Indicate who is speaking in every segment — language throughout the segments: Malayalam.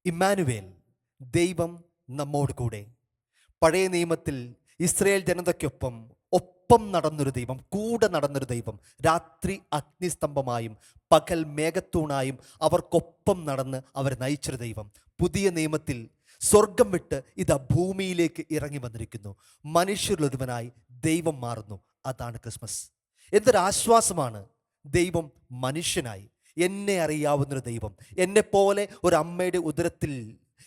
Speaker 1: ഇമ്മാനുവേൽ, ദൈവം നമ്മോട് കൂടെ. പഴയ നിയമത്തിൽ ഇസ്രായേൽ ജനതയ്ക്കൊപ്പം നടന്നൊരു ദൈവം, കൂടെ നടന്നൊരു ദൈവം, രാത്രി അഗ്നിസ്തംഭമായും പകൽ മേഘത്തൂണായും അവർക്കൊപ്പം നടന്ന് അവരെ നയിച്ചൊരു ദൈവം പുതിയ നിയമത്തിൽ സ്വർഗം വിട്ട് ഇതാ ഭൂമിയിലേക്ക് ഇറങ്ങി വന്നിരിക്കുന്നു. മനുഷ്യരിലൊരുവനായി ദൈവം മാറുന്നു. അതാണ് ക്രിസ്മസ്. എന്തൊരാശ്വാസമാണ്! ദൈവം മനുഷ്യനായി, എന്നെ അറിയാവുന്നൊരു ദൈവം, എന്നെപ്പോലെ ഒരു അമ്മയുടെ ഉദരത്തിൽ,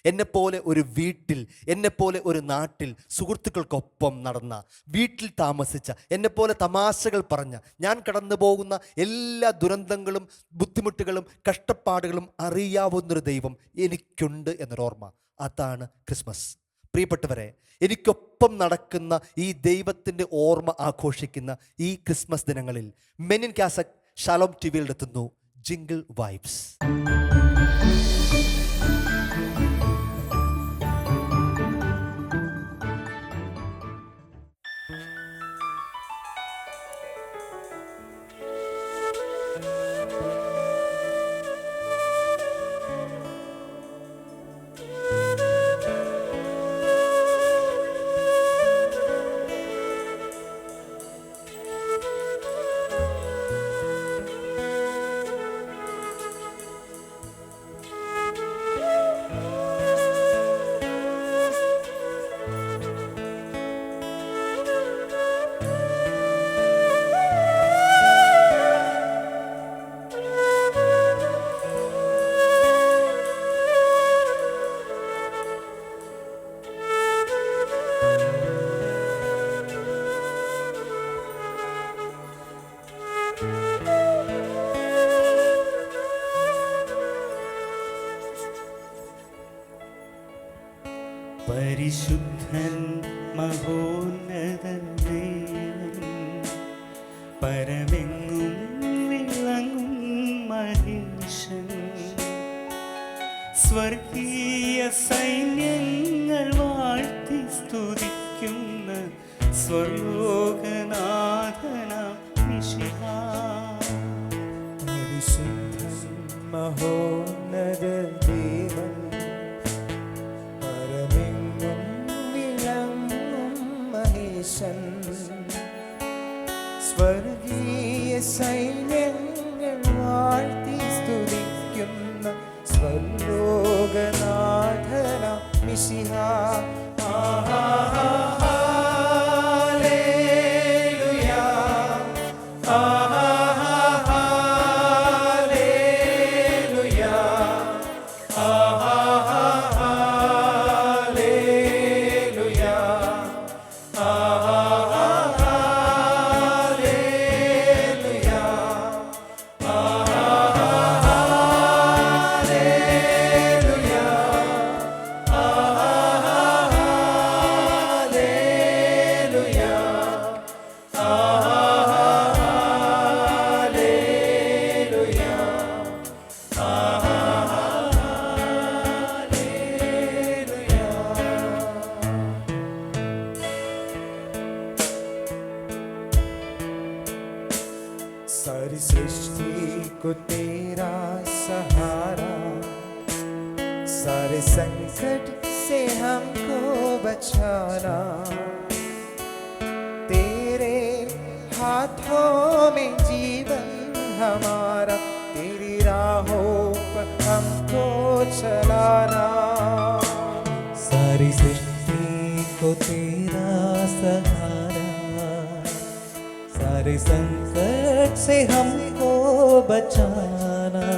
Speaker 1: എന്നെപ്പോലെ ഒരു വീട്ടിൽ, എന്നെപ്പോലെ ഒരു നാട്ടിൽ സുഹൃത്തുക്കൾക്കൊപ്പം നടന്ന, വീട്ടിൽ താമസിച്ച, എന്നെപ്പോലെ തമാശകൾ പറഞ്ഞ, ഞാൻ കടന്നു പോകുന്ന എല്ലാ ദുരന്തങ്ങളും ബുദ്ധിമുട്ടുകളും കഷ്ടപ്പാടുകളും അറിയാവുന്നൊരു ദൈവം എനിക്കുണ്ട് എന്നൊരോർമ്മ. അതാണ് ക്രിസ്മസ്. പ്രിയപ്പെട്ടവരെ, എനിക്കൊപ്പം നടക്കുന്ന ഈ ദൈവത്തിൻ്റെ ഓർമ്മ ആഘോഷിക്കുന്ന ഈ ക്രിസ്മസ് ദിനങ്ങളിൽ മെനിൻ കാസറ്റ് ഷാലോം ടിവിയിലെത്തുന്നു ജിംഗിൾ വൈബ്സ്.
Speaker 2: പരിശുദ്ധൻ മഹോന്നതൻ ദൈവൻ, പരമെങ്ങും വിളങ്ങും മഹേശൻ, സ്വർഗീയ സൈന്യങ്ങൾ വാഴ്ത്തി സ്തുതിക്കുന്ന സ്വർലോകനാഥനാം മിശിഹാ.
Speaker 3: പരിശുദ്ധൻ മഹോന്നത ദൈവൻ, പരമെങ്ങും വിളങ്ങും മഹേശൻ, സ്വർഗീയ സൈന്യങ്ങൾ വാഴ്ത്തി സ്തുതിക്കുന്ന സ്വർലോകനാഥനാം മിശിഹാ. सारी सृष्टि को तेरा सहारा, सारे संकट से हमको बचाना, तेरे हाथों में जीवन हमारा, तेरी राहों पर हमको चलाना. सारी सृष्टि को तेरा सहारा, सारे संकट से हमको बचाना,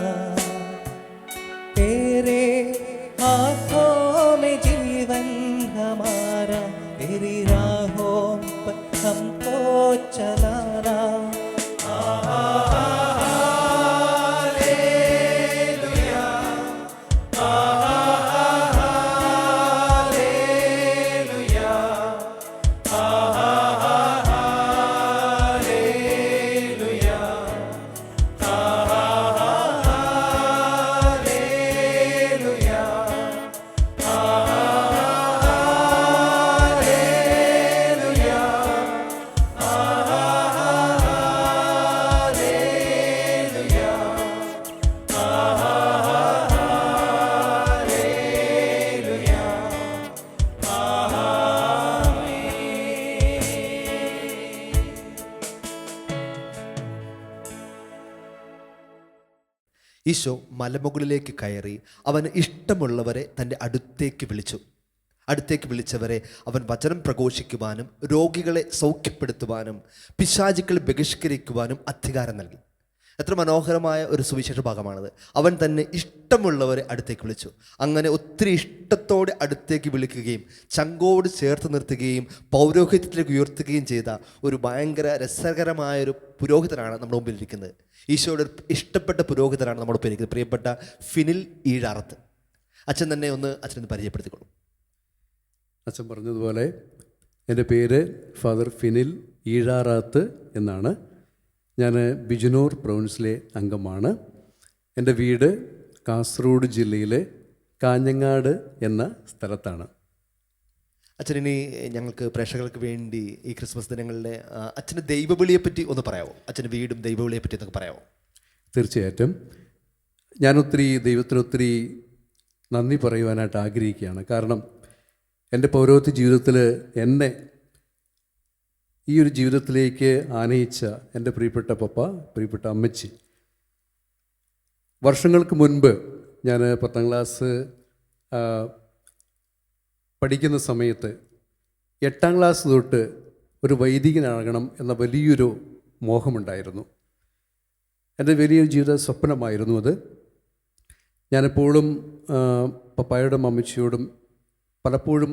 Speaker 3: तेरे हाथों में जीवन हमारा, तेरी राहों पर हमको चलाना.
Speaker 1: ഈശോ മലമുകളിലേക്ക് കയറി അവന് ഇഷ്ടമുള്ളവരെ തൻ്റെ അടുത്തേക്ക് വിളിച്ചു. അടുത്തേക്ക് വിളിച്ചവരെ അവൻ വചനം പ്രഘോഷിക്കുവാനും രോഗികളെ സൗഖ്യപ്പെടുത്തുവാനും പിശാചുക്കളെ ബഹിഷ്കരിക്കുവാനും അധികാരം നൽകി. എത്ര മനോഹരമായ ഒരു സുവിശേഷ ഭാഗമാണത്. അവൻ തന്നെ ഇഷ്ടമുള്ളവരെ അടുത്തേക്ക് വിളിച്ചു. അങ്ങനെ ഒത്തിരി ഇഷ്ടത്തോടെ അടുത്തേക്ക് വിളിക്കുകയും ചങ്കോട് ചേർത്ത് നിർത്തുകയും പൗരോഹിത്യത്തിലേക്ക് ഉയർത്തുകയും ചെയ്ത ഒരു ഭയങ്കര രസകരമായൊരു പുരോഹിതനാണ് നമ്മുടെ മുമ്പിലിരിക്കുന്നത്. ഈശോയുടെ ഇഷ്ടപ്പെട്ട പുരോഹിതനാണ് നമ്മുടെ മുമ്പിലിരിക്കുന്നത്, പ്രിയപ്പെട്ട ഫിനിൽ ഈഴാറത്ത്. അച്ഛൻ തന്നെ അച്ഛനൊന്ന് പരിചയപ്പെടുത്തിക്കൊള്ളു.
Speaker 4: അച്ഛൻ പറഞ്ഞതുപോലെ എൻ്റെ പേര് ഫാദർ ഫിനിൽ ഈഴാറാത്ത് എന്നാണ്. ഞാൻ ബിജനൂർ പ്രൊവിൻസിലെ അംഗമാണ്. എൻ്റെ വീട് കാസർഗോഡ് ജില്ലയിലെ കാഞ്ഞങ്ങാട് എന്ന സ്ഥലത്താണ്.
Speaker 1: അച്ഛൻ, ഇനി ഞങ്ങൾക്ക് പ്രേക്ഷകർക്ക് വേണ്ടി ഈ ക്രിസ്മസ് ദിനങ്ങളിലെ അച്ഛൻ്റെ ദൈവവിളിയെപ്പറ്റി ഒന്ന് പറയാമോ? അച്ഛൻ്റെ വീടും ദൈവവിളിയെപ്പറ്റി എന്നൊക്കെ പറയാമോ?
Speaker 4: തീർച്ചയായിട്ടും. ദൈവത്തിനൊത്തിരി നന്ദി പറയുവാനായിട്ട് ആഗ്രഹിക്കുകയാണ്. കാരണം എൻ്റെ പൗരോഹിത്യ ജീവിതത്തിൽ എന്നെ ഈ ഒരു ജീവിതത്തിലേക്ക് ആനയിച്ച എൻ്റെ പ്രിയപ്പെട്ട പപ്പ, പ്രിയപ്പെട്ട അമ്മച്ചി, വർഷങ്ങൾക്ക് മുൻപ് ഞാൻ 10ാം ക്ലാസ് പഠിക്കുന്ന സമയത്ത് 8ാം ക്ലാസ് തൊട്ട് ഒരു വൈദികനാകണം എന്ന വലിയൊരു മോഹമുണ്ടായിരുന്നു. എൻ്റെ വലിയൊരു ജീവിത സ്വപ്നമായിരുന്നു അത്. ഞാനെപ്പോഴും പപ്പായോടും അമ്മച്ചിയോടും പലപ്പോഴും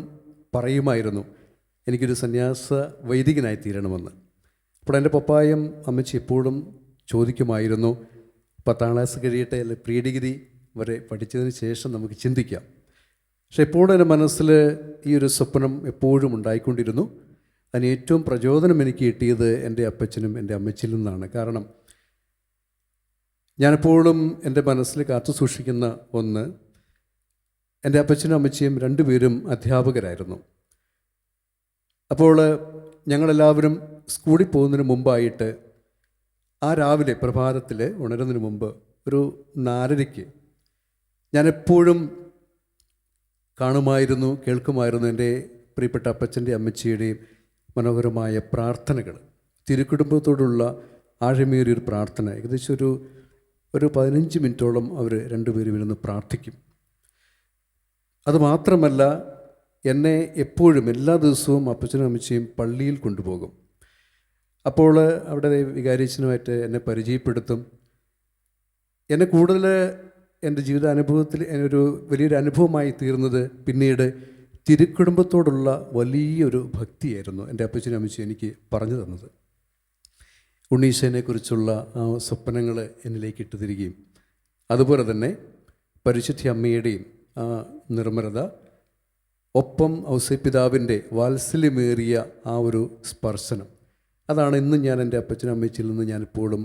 Speaker 4: പറയുമായിരുന്നു എനിക്കൊരു സന്യാസ വൈദികനായി തീരണമെന്ന്. അപ്പോൾ എൻ്റെ പപ്പായും അമ്മച്ചി എപ്പോഴും ചോദിക്കുമായിരുന്നു, 10ാം ക്ലാസ് കഴിയട്ടെ, അല്ലെ പ്രീ ഡിഗ്രി വരെ പഠിച്ചതിന് ശേഷം നമുക്ക് ചിന്തിക്കാം. പക്ഷെ എപ്പോഴും എൻ്റെ മനസ്സിൽ ഈ ഒരു സ്വപ്നം എപ്പോഴും ഉണ്ടായിക്കൊണ്ടിരുന്നു. അതിന് ഏറ്റവും പ്രചോദനം എനിക്ക് കിട്ടിയത് എൻ്റെ അപ്പച്ചനും എൻ്റെ അമ്മച്ചിയിൽ നിന്നാണ്. കാരണം ഞാനെപ്പോഴും എൻ്റെ മനസ്സിൽ കാത്തു സൂക്ഷിക്കുന്ന ഒന്ന്, എൻ്റെ അപ്പച്ചനും അമ്മച്ചിയും രണ്ടുപേരും അധ്യാപകരായിരുന്നു. അപ്പോൾ ഞങ്ങളെല്ലാവരും സ്കൂളിൽ പോകുന്നതിന് മുമ്പായിട്ട് ആ രാവിലെ പ്രഭാതത്തിൽ ഉണരുന്നതിന് മുമ്പ് ഒരു 4:30 ഞാനെപ്പോഴും കാണുമായിരുന്നു, കേൾക്കുമായിരുന്നു എൻ്റെ പ്രിയപ്പെട്ട അപ്പച്ചൻ്റെ അമ്മച്ചിയുടെയും മനോഹരമായ പ്രാർത്ഥനകൾ. തിരുക്കുടുംബത്തോടുള്ള ആഴമേറിയൊരു പ്രാർത്ഥന. ഏകദേശം ഒരു 15 മിനിറ്റോളം അവർ രണ്ടുപേരും ഇരുന്ന് പ്രാർത്ഥിക്കും. അതുമാത്രമല്ല, എന്നെ എപ്പോഴും എല്ലാ ദിവസവും അപ്പച്ചനും അമ്മച്ചിയും പള്ളിയിൽ കൊണ്ടുപോകും. അപ്പോൾ അവിടെ വികാരിച്ചനുമായിട്ട് എന്നെ പരിചയപ്പെടുത്തും. എന്നെ കൂടുതൽ എൻ്റെ ജീവിതാനുഭവത്തിൽ ഒരു വലിയൊരു അനുഭവമായി തീർന്നത് പിന്നീട് തിരുക്കുടുംബത്തോടുള്ള വലിയൊരു ഭക്തിയായിരുന്നു എൻ്റെ അപ്പച്ചനും അമ്മച്ചിയും എനിക്ക് പറഞ്ഞു തന്നത്. ഉണ്ണീശനെക്കുറിച്ചുള്ള ആ സ്വപ്നങ്ങൾ എന്നിലേക്ക് ഇട്ടു തരികയും അതുപോലെ തന്നെ പരിശുദ്ധ അമ്മയുടെയും ആ നിർമ്മലത, ഒപ്പം ഔസേപ്പിതാവിൻ്റെ വാത്സല്യമേറിയ ആ ഒരു സ്പർശനം, അതാണ് ഇന്നും ഞാൻ എൻ്റെ അപ്പച്ചനും അമ്മച്ചിയിൽ നിന്ന് ഞാനിപ്പോഴും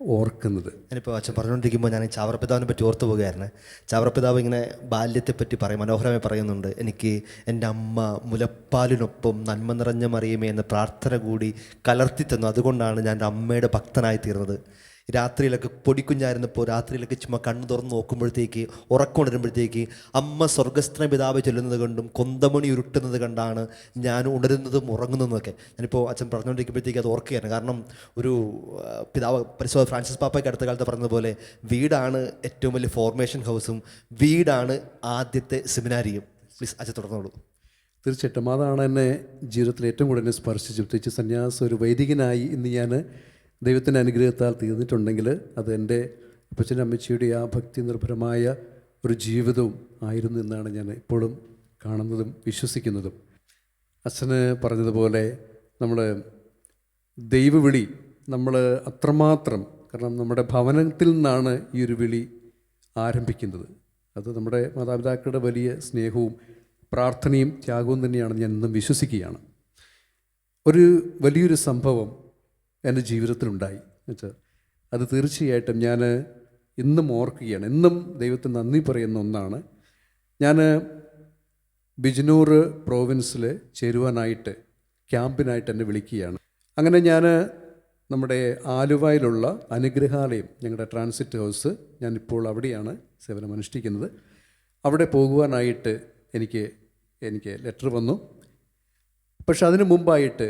Speaker 4: ഓർക്കുന്നത്.
Speaker 1: ഞാനിപ്പോൾ അച്ഛൻ പറഞ്ഞുകൊണ്ടിരിക്കുമ്പോൾ ഞാൻ ചാവറപ്പിതാവിനെ പറ്റി ഓർത്തു പോകുകയായിരുന്നു. ചാവറപ്പിതാവ് ഇങ്ങനെ ബാല്യത്തെപ്പറ്റി മനോഹരമായി പറയുന്നുണ്ട്. എനിക്ക് എൻ്റെ അമ്മ മുലപ്പാലിനൊപ്പം നന്മ നിറഞ്ഞ മറിയമേ എന്ന പ്രാർത്ഥന കൂടി കലർത്തി തന്നു. അതുകൊണ്ടാണ് ഞാൻ എൻ്റെ അമ്മയുടെ ഭക്തനായി തീർന്നത്. രാത്രിയിലൊക്കെ പൊടിക്കുഞ്ഞായിരുന്നപ്പോൾ രാത്രിയിലൊക്കെ ചുമ്മാ കണ്ണു തുറന്ന് നോക്കുമ്പോഴത്തേക്ക്, ഉറക്കമുണരുമ്പോഴത്തേക്ക് അമ്മ സ്വർഗസ്ഥന പിതാവ് ചൊല്ലുന്നത് കൊണ്ടും കൊന്തമണി ഉരുട്ടുന്നത് കണ്ടാണ് ഞാൻ ഉണരുന്നതും ഉറങ്ങുന്നതുമൊക്കെ. ഞാനിപ്പോൾ അച്ഛൻ പറഞ്ഞുകൊണ്ടിരിക്കുമ്പോഴത്തേക്ക് അത് ഓർക്കുകയാണ്. കാരണം ഒരു പിതാവ് പരിശുദ്ധ ഫ്രാൻസിസ് പാപ്പയ്ക്ക് അടുത്ത കാലത്ത് പറഞ്ഞതുപോലെ, വീടാണ് ഏറ്റവും വലിയ ഫോർമേഷൻ ഹൗസും വീടാണ് ആദ്യത്തെ സെമിനാരിയും. പ്ലീസ് അച്ഛൻ തുടർന്നോളൂ.
Speaker 4: തീർച്ചയായിട്ടും അതാണ് എന്നെ ജീവിതത്തിൽ ഏറ്റവും കൂടുതൽ എന്നെ സ്പർശിച്ചു. പ്രത്യേകിച്ച് സന്യാസം ഒരു വൈദികനായി ഇന്ന് ഞാൻ ദൈവത്തിൻ്റെ അനുഗ്രഹത്താൽ തീർന്നിട്ടുണ്ടെങ്കിൽ അത് എൻ്റെ അപ്പച്ചൻ്റെ അമ്മച്ചിയുടെ ആ ഭക്തി നിർഭരമായ ഒരു ജീവിതവും ആയിരുന്നു എന്നാണ് ഞാൻ ഇപ്പോഴും കാണുന്നതും വിശ്വസിക്കുന്നതും. അച്ഛന് പറഞ്ഞതുപോലെ നമ്മൾ ദൈവവിളി നമ്മൾ അത്രമാത്രം, കാരണം നമ്മുടെ ഭവനത്തിൽ നിന്നാണ് ഈ ഒരു വിളി ആരംഭിക്കുന്നത്. അത് നമ്മുടെ മാതാപിതാക്കളുടെ വലിയ സ്നേഹവും പ്രാർത്ഥനയും ത്യാഗവും തന്നെയാണ് ഞാൻ ഇന്നും വിശ്വസിക്കുകയാണ്. ഒരു വലിയൊരു സംഭവം എൻ്റെ ജീവിതത്തിലുണ്ടായി എന്നുവെച്ചാൽ അത് തീർച്ചയായിട്ടും ഞാൻ ഇന്നും ഓർക്കുകയാണ്. ഇന്നും ദൈവത്തിന് നന്ദി പറയുന്ന ഒന്നാണ്. ഞാൻ ബിജനൂർ പ്രോവിൻസിൽ ചേരുവാനായിട്ട് ക്യാമ്പിനായിട്ട് എന്നെ വിളിക്കുകയാണ്. അങ്ങനെ ഞാൻ നമ്മുടെ ആലുവയിലുള്ള അനുഗ്രഹാലയം, ഞങ്ങളുടെ ട്രാൻസിറ്റ് ഹൗസ്, ഞാനിപ്പോൾ അവിടെയാണ് സേവനം അനുഷ്ഠിക്കുന്നത്. അവിടെ പോകുവാനായിട്ട് എനിക്ക് ലെറ്റർ വന്നു. പക്ഷെ അതിനു മുമ്പായിട്ട്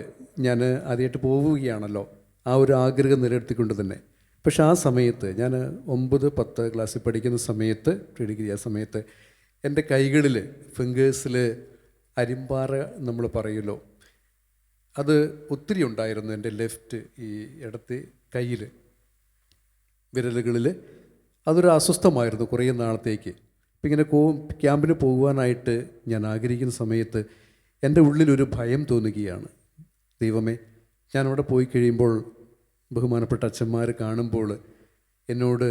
Speaker 4: ഞാൻ ആദ്യമായിട്ട് പോവുകയാണല്ലോ, ആ ഒരു ആഗ്രഹം നിലനിർത്തിക്കൊണ്ട് തന്നെ പക്ഷെ ആ സമയത്ത് ഞാൻ 9-10 ക്ലാസ്സിൽ പഠിക്കുന്ന സമയത്ത്, പ്രീ ഡിഗ്രി ആ സമയത്ത് എൻ്റെ കൈകളിൽ ഫിംഗേഴ്സിൽ അരിമ്പാറ നമ്മൾ പറയുമല്ലോ, അത് ഒത്തിരി ഉണ്ടായിരുന്നു എൻ്റെ ലെഫ്റ്റ് ഈ ഇടത്ത് കയ്യിൽ വിരലുകളിൽ. അതൊരു അസ്വസ്ഥമായിരുന്നു കുറേ നാളത്തേക്ക്. അപ്പം ഇങ്ങനെ ക്യാമ്പിന് പോകുവാനായിട്ട് ഞാൻ ആഗ്രഹിക്കുന്ന സമയത്ത് എൻ്റെ ഉള്ളിലൊരു ഭയം തോന്നുകയാണ്. ദൈവമേ, ഞാനവിടെ പോയി കഴിയുമ്പോൾ ബഹുമാനപ്പെട്ട അച്ഛന്മാർ കാണുമ്പോൾ എന്നോട്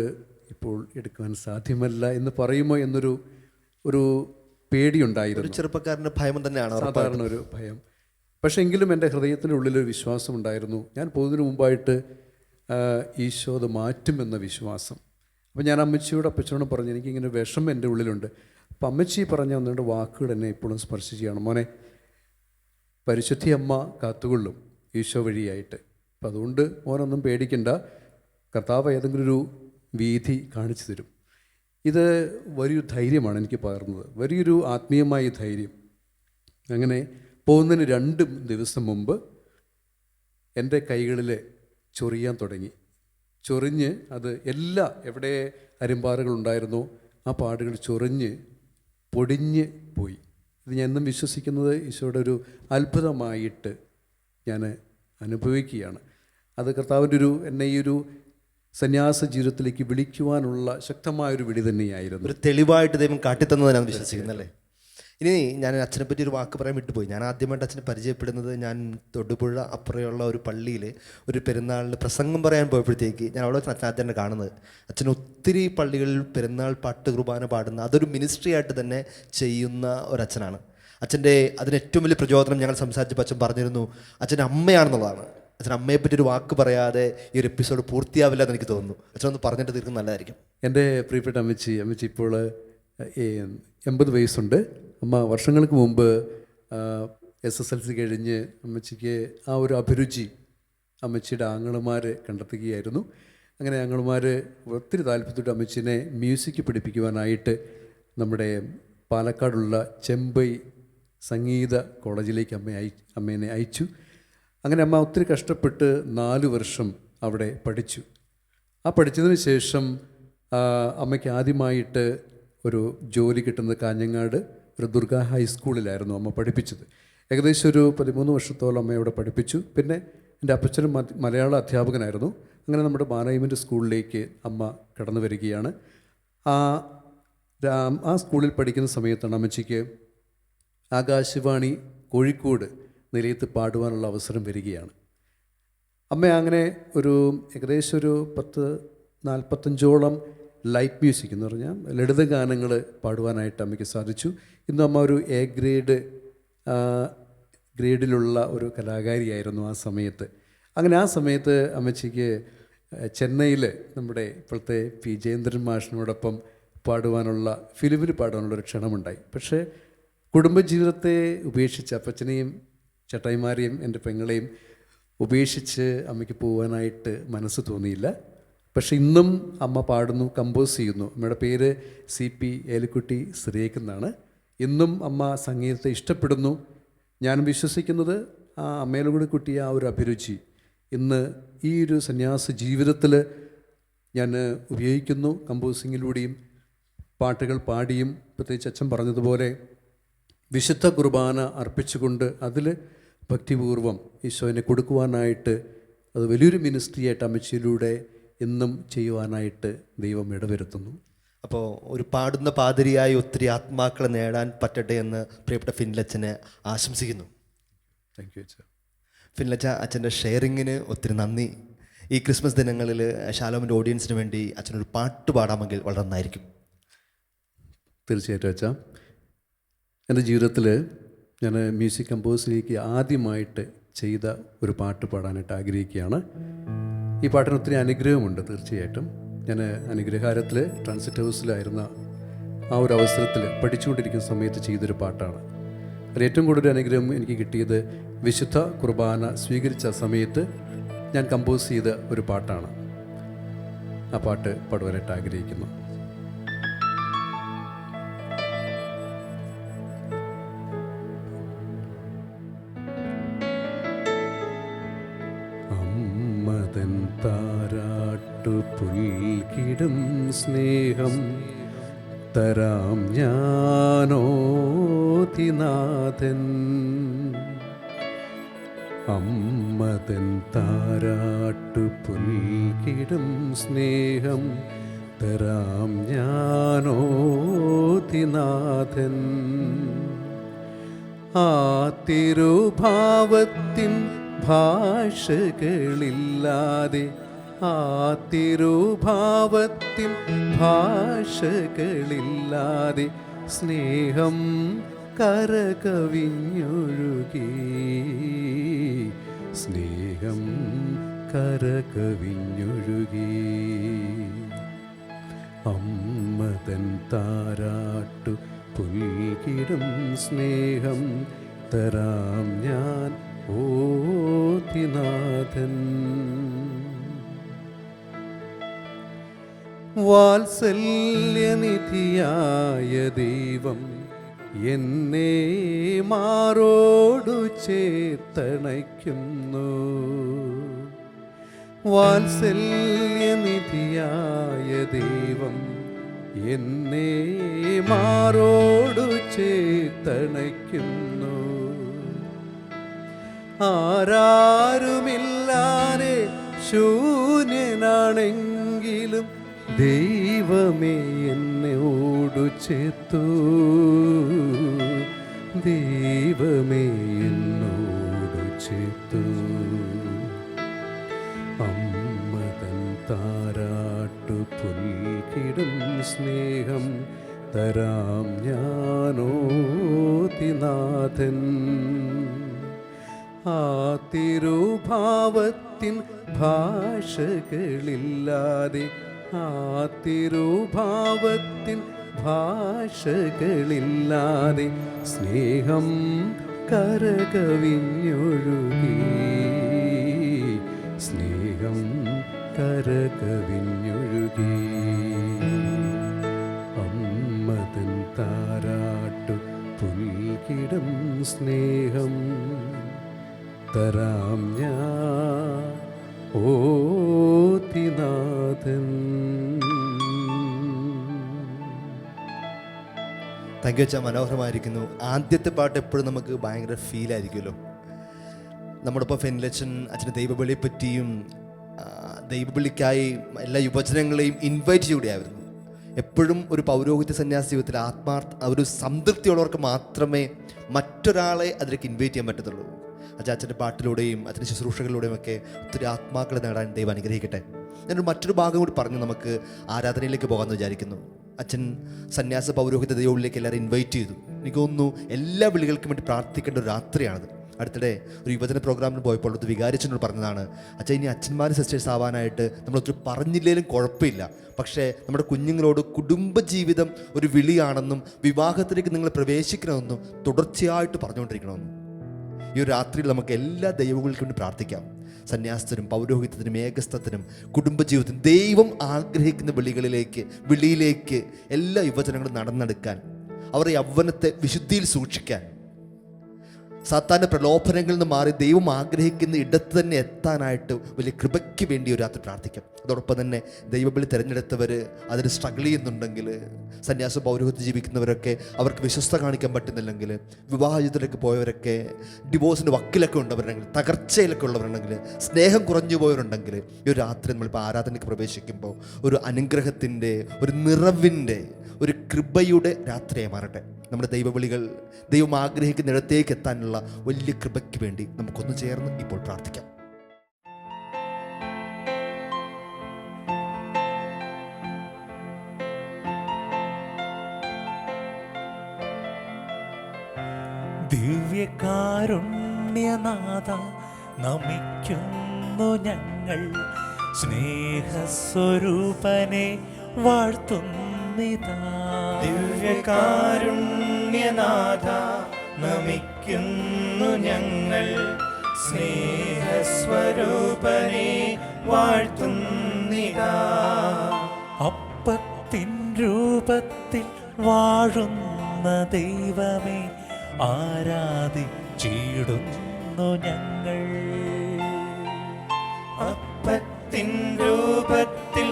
Speaker 4: ഇപ്പോൾ എടുക്കുവാൻ സാധ്യമല്ല എന്ന് പറയുമോ എന്നൊരു പേടിയുണ്ടായിരുന്നു.
Speaker 1: ഒരു ചെറുപ്പക്കാരൻ്റെ ഭയം തന്നെയാണ്
Speaker 4: സാധാരണ ഒരു ഭയം. പക്ഷേ എങ്കിലും എൻ്റെ ഹൃദയത്തിൻ്റെ ഉള്ളിലൊരു വിശ്വാസമുണ്ടായിരുന്നു. ഞാൻ പോകുന്നതിന് മുമ്പായിട്ട് ഈശോ അത് മാറ്റുമെന്ന വിശ്വാസം. അപ്പോൾ ഞാൻ അമ്മച്ചിയോട് അപ്പച്ചനോടും പറഞ്ഞു, എനിക്കിങ്ങനെ വിഷമം എൻ്റെ ഉള്ളിലുണ്ട്. അപ്പം അമ്മച്ചി പറഞ്ഞ ഒന്ന് രണ്ട് വാക്കുകൾ എന്നെ ഇപ്പോഴും സ്പർശിക്കുകയാണ്. മോനെ, പരിശുദ്ധി അമ്മ കാത്തുകൊള്ളും ഈശോ വഴിയായിട്ട്. അപ്പം അതുകൊണ്ട് മോനൊന്നും പേടിക്കണ്ട, കർത്താവ് ഏതെങ്കിലും ഒരു വീഥി കാണിച്ചു തരും. ഇത് വലിയൊരു ധൈര്യമാണ് എനിക്ക് പകർന്നത്, വലിയൊരു ആത്മീയമായ ധൈര്യം. അങ്ങനെ പോകുന്നതിന് 2 ദിവസം മുമ്പ് എൻ്റെ കൈകളിൽ ചൊറിയാൻ തുടങ്ങി. ചൊറിഞ്ഞ് അത് എവിടെ അരിമ്പാറുകളുണ്ടായിരുന്നോ ആ പാടുകൾ ചൊറിഞ്ഞ് പൊടിഞ്ഞ് പോയി. ഇത് ഞാൻ എന്നും വിശ്വസിക്കുന്നത് ഈശോയുടെ ഒരു അത്ഭുതമായിട്ട് ഞാൻ അനുഭവിക്കുകയാണ്. അത് കർത്താവിൻ്റെ എന്നെ ഈ ഒരു സന്യാസ ജീവിതത്തിലേക്ക് വിളിക്കുവാനുള്ള ശക്തമായൊരു വിളി തന്നെയായിരുന്നു.
Speaker 1: ഒരു തെളിവായിട്ട് ദൈവം കാട്ടിത്തന്നതിനാണ് വിശ്വസിക്കുന്നല്ലേ. ഇനി ഞാൻ അച്ഛനെ പറ്റി ഒരു വാക്ക് പറയാൻ വിട്ടുപോയി. ഞാൻ ആദ്യമായിട്ട് അച്ഛനെ പരിചയപ്പെടുന്നത് ഞാൻ തൊടുപുഴ അപ്പുറയുള്ള ഒരു പള്ളിയിൽ ഒരു പെരുന്നാളിന് പ്രസംഗം പറയാൻ പോയപ്പോഴത്തേക്ക് ഞാൻ അവിടെ വെച്ചാൽ അച്ഛനെ കാണുന്നത്. അച്ഛൻ ഒത്തിരി പള്ളികളിൽ പെരുന്നാൾ പാട്ട് കുർബാന പാടുന്ന, അതൊരു മിനിസ്ട്രി ആയിട്ട് തന്നെ ചെയ്യുന്ന ഒരച്ഛനാണ്. അച്ഛൻ്റെ അതിന് ഏറ്റവും വലിയ പ്രചോദനം ഞങ്ങൾ സംസാരിച്ചപ്പോൾ അച്ഛൻ പറഞ്ഞിരുന്നു അച്ഛൻ്റെ അമ്മയാണെന്നുള്ളതാണ്. അച്ഛൻ അമ്മയെപ്പറ്റി ഒരു വാക്ക് പറയാതെ ഈ ഒരു എപ്പിസോഡ് പൂർത്തിയാവില്ല എന്ന് എനിക്ക് തോന്നുന്നു. അച്ഛനൊന്ന് പറഞ്ഞിട്ട് തീർക്കും നല്ലതായിരിക്കും.
Speaker 4: എൻ്റെ പ്രിയപ്പെട്ട അമ്മച്ചി ഇപ്പോൾ 80 വയസ്സുണ്ട്. അമ്മ വർഷങ്ങൾക്ക് മുമ്പ് SSLC കഴിഞ്ഞ് അമ്മച്ചിക്ക് ആ ഒരു അഭിരുചി അമ്മച്ചിയുടെ ആങ്ങളമാർ കണ്ടെത്തുകയായിരുന്നു. അങ്ങനെ ആങ്ങളമാർ ഒത്തിരി താല്പര്യത്തോടെ അമ്മച്ചിനെ മ്യൂസിക് പഠിപ്പിക്കുവാനായിട്ട് നമ്മുടെ പാലക്കാടുള്ള ചെമ്പൈ സംഗീത കോളേജിലേക്ക് അമ്മേനെ അയച്ചു. അങ്ങനെ അമ്മ ഒത്തിരി കഷ്ടപ്പെട്ട് 4 വർഷം അവിടെ പഠിച്ചു. ആ പഠിച്ചതിന് ശേഷം അമ്മയ്ക്ക് ആദ്യമായിട്ട് ഒരു ജോലി കിട്ടുന്നത് കാഞ്ഞങ്ങാട് ഒരു ദുർഗ ഹൈസ്കൂളിലായിരുന്നു അമ്മ പഠിപ്പിച്ചത്. ഏകദേശം ഒരു 13 വർഷത്തോളം അമ്മ അവിടെ പഠിപ്പിച്ചു. പിന്നെ എൻ്റെ അപ്പച്ചനും മലയാള അധ്യാപകനായിരുന്നു. അങ്ങനെ നമ്മുടെ മാനേജ്മെൻറ്റ് സ്കൂളിലേക്ക് അമ്മ കടന്നു വരികയാണ്. ആ സ്കൂളിൽ പഠിക്കുന്ന സമയത്താണ് അമ്മച്ചിക്ക് ആകാശവാണി കോഴിക്കോട് നിലയത്ത് പാടുവാനുള്ള അവസരം വരികയാണ്. അമ്മ അങ്ങനെ ഏകദേശം ഒരു 10-45ഓളം ലൈറ്റ് മ്യൂസിക് എന്ന് പറഞ്ഞാൽ ലളിതഗാനങ്ങൾ പാടുവാനായിട്ട് അമ്മയ്ക്ക് സാധിച്ചു. ഇന്നും അമ്മ ഒരു A ഗ്രേഡിലുള്ള ഒരു കലാകാരിയായിരുന്നു ആ സമയത്ത്. അങ്ങനെ ആ സമയത്ത് അമ്മച്ചിക്ക് ചെന്നൈയിൽ നമ്മുടെ ഇപ്പോഴത്തെ P. ജയേന്ദ്രൻ മാഷിനോടൊപ്പം ഫിലിമിൽ പാടുവാനുള്ള ഒരു ക്ഷണമുണ്ടായി. പക്ഷേ കുടുംബജീവിതത്തെ ഉപേക്ഷിച്ച് അപ്പച്ചനെയും ചേട്ടായിമാരെയും എൻ്റെ പെങ്ങളെയും ഉപേക്ഷിച്ച് അമ്മയ്ക്ക് പോകാനായിട്ട് മനസ്സ് തോന്നിയില്ല. പക്ഷെ ഇന്നും അമ്മ പാടുന്നു, കമ്പോസ് ചെയ്യുന്നു. അമ്മയുടെ പേര് CP ഏലിക്കുട്ടി സിറിയക്ക് എന്നാണ്. ഇന്നും അമ്മ സംഗീതത്തെ ഇഷ്ടപ്പെടുന്നു. ഞാൻ വിശ്വസിക്കുന്നത് ആ അമ്മയിലും കൂടി കിട്ടിയ ആ ഒരു അഭിരുചി ഇന്ന് ഈ ഒരു സന്യാസ ജീവിതത്തിൽ ഞാൻ ഉപയോഗിക്കുന്നു. കമ്പോസിങ്ങിലൂടെയും പാട്ടുകൾ പാടിയും, പ്രത്യേകിച്ച് അച്ഛൻ പറഞ്ഞതുപോലെ വിശുദ്ധ കുർബാന അർപ്പിച്ചുകൊണ്ട് അതിൽ ഭക്തിപൂർവം ഈശോനെ കൊടുക്കുവാനായിട്ട് അത് വലിയൊരു മിനിസ്ട്രിയായിട്ട് അമ്മച്ചിയിലൂടെ ഇന്നും ചെയ്യുവാനായിട്ട് ദൈവം ഇടവരുത്തുന്നു.
Speaker 1: അപ്പോൾ ഒരു പാടുന്ന പാതിരിയായി ഒത്തിരി ആത്മാക്കളെ നേടാൻ പറ്റട്ടെ എന്ന് പ്രിയപ്പെട്ട ഫിൻലച്ചനെ ആശംസിക്കുന്നു.
Speaker 4: താങ്ക് യു അച്ഛാ.
Speaker 1: ഫിൻലച്ച, അച്ഛൻ്റെ ഷെയറിങ്ങിന് ഒത്തിരി നന്ദി. ഈ ക്രിസ്മസ് ദിനങ്ങളിൽ ഷാലോമിൻ്റെ ഓഡിയൻസിന് വേണ്ടി അച്ഛനൊരു പാട്ട് പാടാമെങ്കിൽ വളരെ നന്നായിരിക്കും.
Speaker 4: തീർച്ചയായിട്ടും അച്ഛാ. എൻ്റെ ജീവിതത്തിൽ ഞാൻ മ്യൂസിക് കമ്പോസിലേക്ക് ആദ്യമായിട്ട് ചെയ്ത ഒരു പാട്ട് പാടാനായിട്ട് ആഗ്രഹിക്കുകയാണ്. ഈ പാട്ടിന് ഒത്തിരി അനുഗ്രഹമുണ്ട്. തീർച്ചയായിട്ടും ഞാൻ അനുഗ്രഹാരത്തിൽ ട്രാൻസിറ്റ് ഹൗസിലായിരുന്ന ആ ഒരു അവസരത്തിൽ പഠിച്ചുകൊണ്ടിരിക്കുന്ന സമയത്ത് ചെയ്തൊരു പാട്ടാണ്. അതിൽ ഏറ്റവും കൂടുതൽ അനുഗ്രഹം എനിക്ക് കിട്ടിയത് വിശുദ്ധ കുർബാന സ്വീകരിച്ച സമയത്ത് ഞാൻ കമ്പോസ് ചെയ്ത ഒരു പാട്ടാണ്. ആ പാട്ട് പാടുവാനായിട്ട് ആഗ്രഹിക്കുന്നു. അമ്മതൻ താരാട്ടു പുൽകിടും സ്നേഹം തരാം ഞാനോതിനാഥൻ. അമ്മതൻ താരാട്ടു പുൽകിടും സ്നേഹം തരാം ഞാനോതിനാഥൻ. ആ തിരുഭാവത്തിൻ ഭാഷകളില്ലാതെ, ആ തിരുഭാവത്തിൻ ഭാഷകളില്ലാതെ സ്നേഹം കരകവിഞ്ഞൊഴുകി, സ്നേഹം കരകവിഞ്ഞൊഴുകി. അമ്മതൻ താരാട്ടു പുൽകിടും സ്നേഹം തരാം ഞാൻ ഓതിനാഥൻ. വാത്സല്യനിധിയായ ദൈവം എന്നെ മാറോടു ചേർത്തണയ്ക്കുന്നു. വാത്സല്യനിധിയായ ദൈവം എന്നെ മാറോടു ചേർത്തണയ്ക്കുന്നു. ആരാരുമില്ലാതെ ശൂന്യനാണെങ്കിലും ദൈവമേ എന്നോടു ചേർത്തു, ദൈവമേ എന്നോടു ചേർത്തു. അമ്മതൻ താരാട്ടു പുൽകിടും സ്നേഹം തരാം ഞാനോതിനാഥൻ. ആ തിരുഭാവത്തിൻ ഭാഷകളില്ലാതെ, ആ തിരുഭാവത്തിൻ ഭാഷകളില്ലാതെ സ്നേഹം കരകവിഞ്ഞൊഴുകി, സ്നേഹം കരകവിഞ്ഞൊഴുകി. അമ്മതൻ താരാട്ടു പുൽകിടും സ്നേഹം തരാം ഞാൻ ഓതിനാഥൻ.
Speaker 1: താങ്ക് യു അച്ഛാ, മനോഹരമായിരിക്കുന്നു. ആദ്യത്തെ പാട്ട് എപ്പോഴും നമുക്ക് ഭയങ്കര ഫീലായിരിക്കുമല്ലോ. നമ്മുടെ ഇപ്പോൾ ഫെനിലച്ഛൻ അച്ഛൻ്റെ ദൈവബലിയെ പറ്റിയും ദൈവബലിക്കായി എല്ലാ യുവജനങ്ങളെയും ഇൻവൈറ്റ് ചെയ്യുകയായിരുന്നു. എപ്പോഴും ഒരു പൗരോഹിത്യ സന്യാസ ജീവിതത്തിൽ ഒരു സംതൃപ്തിയുള്ളവർക്ക് മാത്രമേ മറ്റൊരാളെ അതിലേക്ക് ഇൻവൈറ്റ് ചെയ്യാൻ പറ്റത്തുള്ളൂ. അച്ഛൻ്റെ പാട്ടിലൂടെയും അച്ഛൻ്റെ ശുശ്രൂഷകളിലൂടെയും ഒക്കെ ഒത്തിരി ആത്മാക്കളെ നേടാൻ ദൈവം അനുഗ്രഹിക്കട്ടെ. ഞാനൊരു മറ്റൊരു ഭാഗം കൂടി പറഞ്ഞ് നമുക്ക് ആരാധനയിലേക്ക് പോകാമെന്ന് വിചാരിക്കുന്നു. അച്ഛൻ സന്യാസ പൗരോഹിത്യ ദൈവങ്ങളിലേക്ക് എല്ലാവരും ഇൻവൈറ്റ് ചെയ്തു. എനിക്ക് തോന്നുന്നു എല്ലാ വിളികൾക്കും വേണ്ടി പ്രാർത്ഥിക്കേണ്ട ഒരു രാത്രിയാണത്. അടുത്തിടെ ഒരു യുവജന പ്രോഗ്രാമിന് പോയപ്പോൾ അത് വികാരിച്ചെന്നോട് പറഞ്ഞതാണ്, അച്ഛൻ ഇനി അച്ഛന്മാർ സിസ്റ്റേഴ്സ് ആവാനായിട്ട് നമ്മളൊത്തിരി പറഞ്ഞില്ലെങ്കിലും കുഴപ്പമില്ല, പക്ഷേ നമ്മുടെ കുഞ്ഞുങ്ങളോട് കുടുംബജീവിതം ഒരു വിളിയാണെന്നും വിവാഹത്തിലേക്ക് നിങ്ങൾ പ്രവേശിക്കണമെന്നും തുടർച്ചയായിട്ട് പറഞ്ഞുകൊണ്ടിരിക്കണമെന്നും. ഈ ഒരു രാത്രിയിൽ നമുക്ക് എല്ലാ ദൈവങ്ങൾക്കും വേണ്ടി പ്രാർത്ഥിക്കാം. സന്യാസത്തിനും പൗരോഹിത്യത്തിനും ഏകസ്ഥത്തിനും കുടുംബജീവിതത്തിനും ദൈവം ആഗ്രഹിക്കുന്ന വിളിയിലേക്ക് എല്ലാ യുവജനങ്ങളും നടന്നെടുക്കാൻ, അവരുടെ യൗവനത്തെ വിശുദ്ധിയിൽ സൂക്ഷിക്കാൻ, സാത്താൻ്റെ പ്രലോഭനങ്ങളിൽ നിന്ന് മാറി ദൈവം ആഗ്രഹിക്കുന്ന ഇടത്ത് തന്നെ എത്താനായിട്ട് വലിയ കൃപയ്ക്ക് വേണ്ടി ഒരു രാത്രി പ്രാർത്ഥിക്കാം. അതോടൊപ്പം തന്നെ ദൈവബലി തിരഞ്ഞെടുത്തവർ അതിന് സ്ട്രഗിൾ ചെയ്യുന്നുണ്ടെങ്കിൽ, സന്യാസ പൗരോഹിത്യം ജീവിക്കുന്നവരൊക്കെ അവർക്ക് വിശ്വസ്ത കാണിക്കാൻ പറ്റുന്നില്ലെങ്കിൽ, വിവാഹജീവിതത്തിലേക്ക് പോയവരൊക്കെ ഡിവോഴ്സിൻ്റെ വക്കിലൊക്കെ ഉള്ളവരുണ്ടെങ്കിൽ, തകർച്ചയിലൊക്കെ ഉള്ളവരുണ്ടെങ്കിൽ, സ്നേഹം കുറഞ്ഞു പോയവരുണ്ടെങ്കിൽ, ഈ ഒരു രാത്രി നമ്മളിപ്പോൾ ആരാധനയ്ക്ക് പ്രവേശിക്കുമ്പോൾ ഒരു അനുഗ്രഹത്തിൻ്റെ, ഒരു നിറവിൻ്റെ, ഒരു കൃപയുടെ രാത്രിയായി മാറട്ടെ. നമ്മുടെ ദൈവവിളികൾ ദൈവം ആഗ്രഹിക്കുന്ന ഇടത്തേക്ക് എത്താനുള്ള വലിയ കൃപയ്ക്ക് വേണ്ടി നമുക്കൊന്ന് ചേർന്ന് ഇപ്പോൾ പ്രാർത്ഥിക്കാം.
Speaker 2: ദിവ്യകാരുണ്യനാഥ നമിക്കുന്നു ഞങ്ങൾ, സ്നേഹസ്വരൂപനെ വാഴ്ത്തുന്നിതാ. ദിവ്യകാരുണ്യനാഥ നമിക്കുന്നു ഞങ്ങൾ, സ്നേഹസ്വരൂപനെ വാഴ്ത്തുന്നിതാ. അപ്പത്തിൻ രൂപത്തിൽ വാഴുന്ന ദൈവമേ ആരാധിച്ചിടുന്നു ഞങ്ങൾ. അപ്പത്തിൻ രൂപത്തിൽ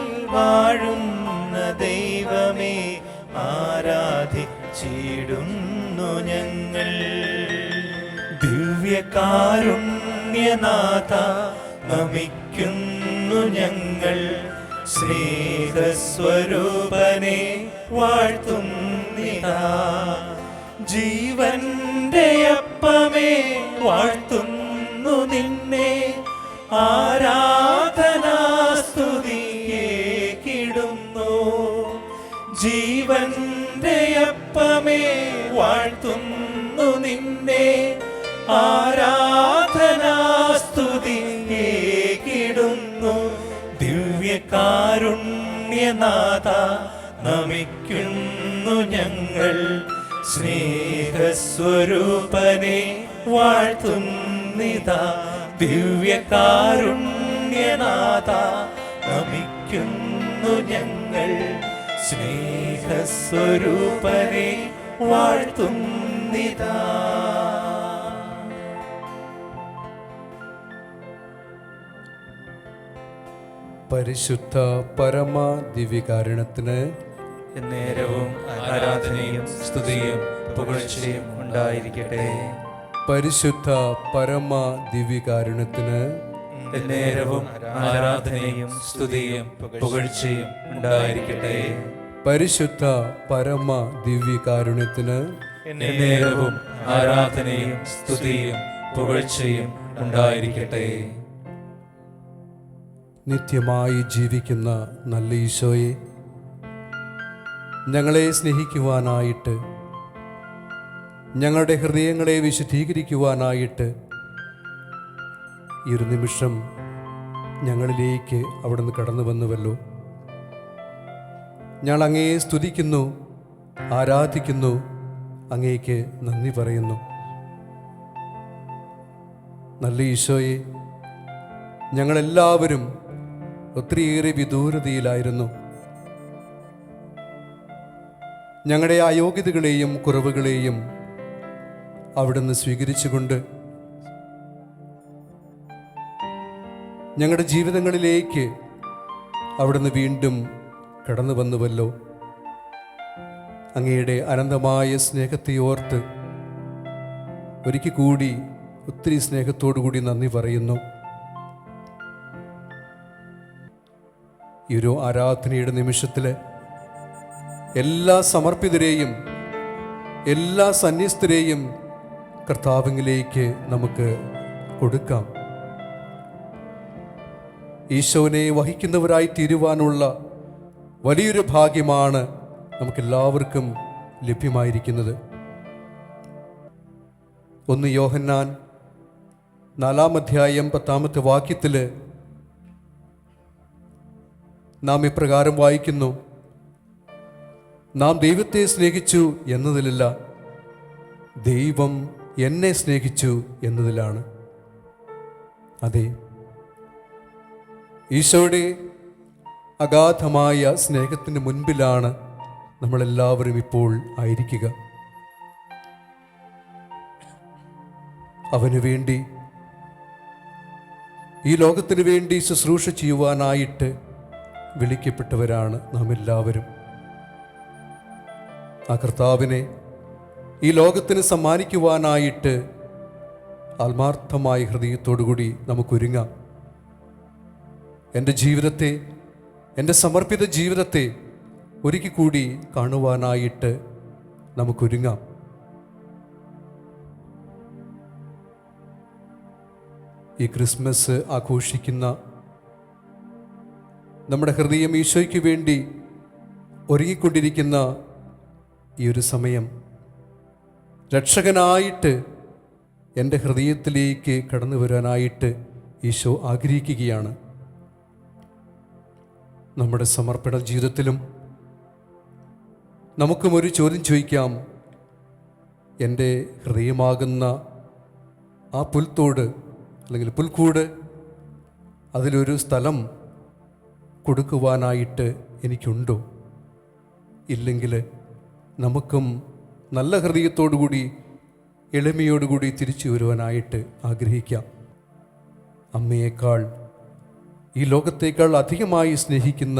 Speaker 2: യാചിടുന്നു ഞങ്ങൾ. ദിവ്യകാരുണ്യനാഥ നമിക്കുന്നു ഞങ്ങൾ. സ്നേഹസ്വരൂപനെ വാഴ്ത്തുന്നിതാ. ജീവന്റെ അപ്പമേ വാഴ്ത്തുന്നു നിന്നെ. ആരാധനാസ്തുതിയെ കിടുന്നു. ജീവന്റെ അപ്പമേ വാഴ്ത്തുന്നു നിന്നെ. ആരാധനാസ്തുതിയെ കിടുന്നു. ദിവ്യകാരുണ്യനാഥ നമിക്കുന്നു ഞങ്ങൾ. സ്നേഹസ്വരൂപനെ വാഴ്ത്തുന്നിതാ. ദിവ്യകാരുണ്യനാഥ നമിക്കുന്നു ഞങ്ങൾ. സ്നേഹസ്വരൂപനെ വാഴ്ത്തുന്നിതാ.
Speaker 4: പരിശുദ്ധ പരമ ദിവ്യകാരുണ്യത്തിന്
Speaker 2: നേരവും ആരാധനയും സ്തുതിയും പുകഴ്ചയും ഉണ്ടായിരിക്കട്ടെ.
Speaker 4: പരിശുദ്ധ പരമ ദിവ്യകാരുണ്യത്തിന്
Speaker 2: നേരവും ആരാധനയും സ്തുതിയും പുകഴ്ചയും ഉണ്ടായിരിക്കട്ടെ.
Speaker 4: പരിശുദ്ധ പരമ ദിവ്യകാരുണ്യത്തിന്
Speaker 2: നേരവും ആരാധനയും സ്തുതിയും പുകഴ്ചയും ഉണ്ടായിരിക്കട്ടെ.
Speaker 4: നിത്യമായി ജീവിക്കുന്ന നല്ല ഈശോയെ, ഞങ്ങളെ സ്നേഹിക്കുവാനായിട്ട്, ഞങ്ങളുടെ ഹൃദയങ്ങളെ വിശുദ്ധീകരിക്കുവാനായിട്ട് ഈ ഒരു നിമിഷം ഞങ്ങളിലേക്ക് അവിടുന്ന് കടന്നു വന്നുവല്ലോ. ഞങ്ങൾ അങ്ങയെ സ്തുതിക്കുന്നു, ആരാധിക്കുന്നു, അങ്ങേക്ക് നന്ദി പറയുന്നു. നല്ല ഈശോയെ, ഞങ്ങളെല്ലാവരും ഒത്തിരിയേറെ വിദൂരതയിലായിരുന്നു. ഞങ്ങളുടെ അയോഗ്യതകളെയും കുറവുകളെയും അവിടുന്ന് സ്വീകരിച്ചുകൊണ്ട് ഞങ്ങളുടെ ജീവിതങ്ങളിലേക്ക് അവിടുന്ന് വീണ്ടും കടന്നു വന്നുവല്ലോ. അങ്ങയുടെ അനന്തമായ സ്നേഹത്തെ ഓർത്ത് ഒരിക്കൽ കൂടി ഒത്തിരി സ്നേഹത്തോടു കൂടി നന്ദി പറയുന്നു. ഈ ഒരു ആരാധനയുടെ നിമിഷത്തിൽ എല്ലാ സമർപ്പിതരെയും എല്ലാ സന്യസ്തരെയും കർത്താവിലേക്ക് നമുക്ക് കൊടുക്കാം. ഈശോനെ വഹിക്കുന്നവരായി തീരുവാനുള്ള വലിയൊരു ഭാഗ്യമാണ് നമുക്കെല്ലാവർക്കും ലഭ്യമായിരിക്കുന്നത്. 1 യോഹന്നാൻ 4-ാം അധ്യായം 10-ാമത്തെ വാക്യത്തിൽ നാം ഇപ്രകാരം വായിക്കുന്നു: നാം ദൈവത്തെ സ്നേഹിച്ചു എന്നതിലല്ല, ദൈവം എന്നെ സ്നേഹിച്ചു എന്നതിലാണ്. അതെ, ഈശോയുടെ അഗാധമായ സ്നേഹത്തിന് മുൻപിലാണ് നമ്മളെല്ലാവരും ഇപ്പോൾ ആയിരിക്കുക. അവന് വേണ്ടി, ഈ ലോകത്തിന് വേണ്ടി ശുശ്രൂഷ ചെയ്യുവാനായിട്ട് വിളിക്കപ്പെട്ടവരാണ് നാം എല്ലാവരും. ആ കർത്താവിനെ ഈ ലോകത്തിന് സമ്മാനിക്കുവാനായിട്ട് ആത്മാർത്ഥമായ ഹൃദയത്തോടുകൂടി നമുക്കൊരുങ്ങാം. എൻ്റെ ജീവിതത്തെ, എൻ്റെ സമർപ്പിത ജീവിതത്തെ ഒരിക്കൽ കൂടി കാണുവാനായിട്ട് നമുക്കൊരുങ്ങാം. ഈ ക്രിസ്മസ് ആഘോഷിക്കുന്ന നമ്മുടെ ഹൃദയം ഈശോയ്ക്ക് വേണ്ടി ഒരുങ്ങിക്കൊണ്ടിരിക്കുന്ന ഈ ഒരു സമയം, രക്ഷകനായിട്ട് എൻ്റെ ഹൃദയത്തിലേക്ക് കടന്നു വരാനായിട്ട് ഈശോ ആഗ്രഹിക്കുകയാണ്. നമ്മുടെ സമർപ്പണ ജീവിതത്തിലും നമുക്കും ഒരു ചോദ്യം ചോദിക്കാം: എൻ്റെ ഹൃദയമാകുന്ന ആ പുൽത്തോട് അല്ലെങ്കിൽ പുൽക്കൂട്, അതിലൊരു സ്ഥലം കൊടുക്കുവാനായിട്ട് എനിക്കുണ്ടോ? ഇല്ലെങ്കിൽ നമുക്കും നല്ല ഹൃദയത്തോടുകൂടി എളിമയോടുകൂടി തിരിച്ചു വരുവാനായിട്ട് ആഗ്രഹിക്കാം. അമ്മയേക്കാൾ, ഈ ലോകത്തേക്കാൾ അധികമായി സ്നേഹിക്കുന്ന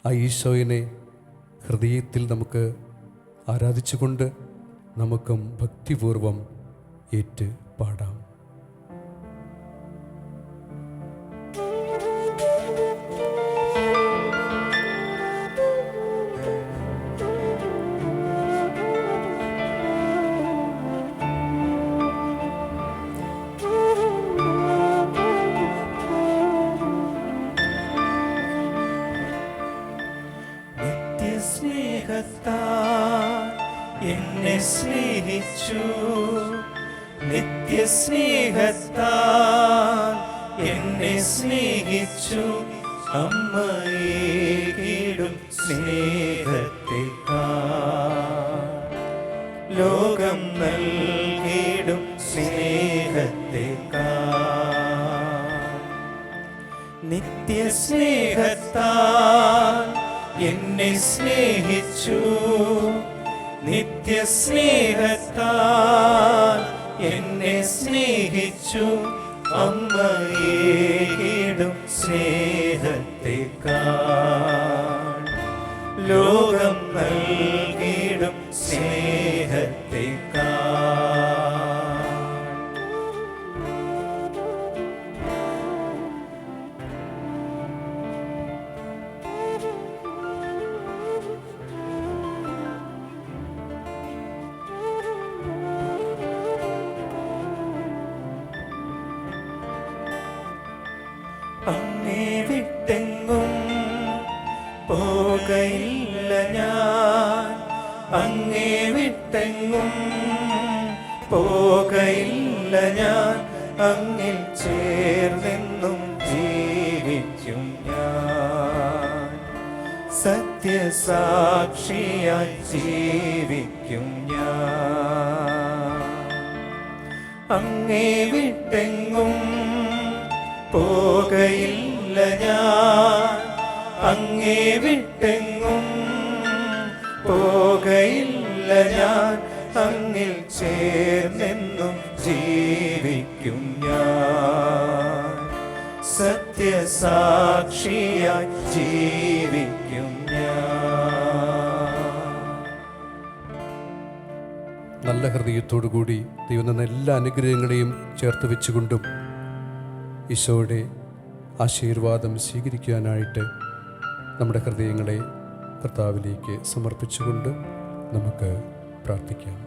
Speaker 4: ആ ഈശോയിനെ ഹൃദയത്തിൽ നമുക്ക് ആരാധിച്ചുകൊണ്ട് നമുക്കും ഭക്തിപൂർവം ഏറ്റ് പാടാം.
Speaker 2: എന്നെ സ്നേഹിച്ചു, നിത്യസ്നേഹത്താൽ എന്നെ സ്നേഹിച്ചു. അമ്മയേകിടും സ്നേഹത്തെക്കാൾ ലോകം നൽകിടും സ്നേഹത്തെക്കാൾ നിത്യസ്നേഹത്താൽ എന്നെ സ്നേഹിച്ചു, നിത്യസ്നേഹത്താൽ എന്നെ സ്നേഹിച്ചു. അമ്മയേകിടും സ്നേഹത്തെക്കാൾ ലോകം നൽകിടും സ്നേഹത്തെക്കാൾ. അങ്ങേ വിട്ടെങ്ങും പോകയില്ല ഞാൻ, അങ്ങേ വിട്ടെങ്ങും പോകയില്ല ഞാൻ. അങ്ങിൽ ചേർന്നെന്നും ജീവിക്കും ഞാൻ, സത്യസാക്ഷിയായി ജീവിക്കും ഞാൻ. അങ്ങേ വിട്ടെങ്ങും പോകയില്ല ഞാൻ, അങ്ങേ വിട്ടെങ്ങും പോകയില്ല ഞാൻ. അങ്ങിൽ ചേർന്നെന്നും ജീവിക്കും ഞാൻ, സത്യസാക്ഷിയായി ജീവിക്കും ഞാൻ.
Speaker 4: നല്ല ഹൃദയത്തോടുകൂടി ദൈവം തന്ന എല്ലാ അനുഗ്രഹങ്ങളെയും ചേർത്ത് വെച്ചുകൊണ്ടും ഈശോയുടെ ആശീർവാദം സ്വീകരിക്കാനായിട്ട് നമ്മുടെ ഹൃദയങ്ങളെ കർത്താവിലേക്ക് സമർപ്പിച്ചുകൊണ്ട് നമുക്ക് പ്രാർത്ഥിക്കാം.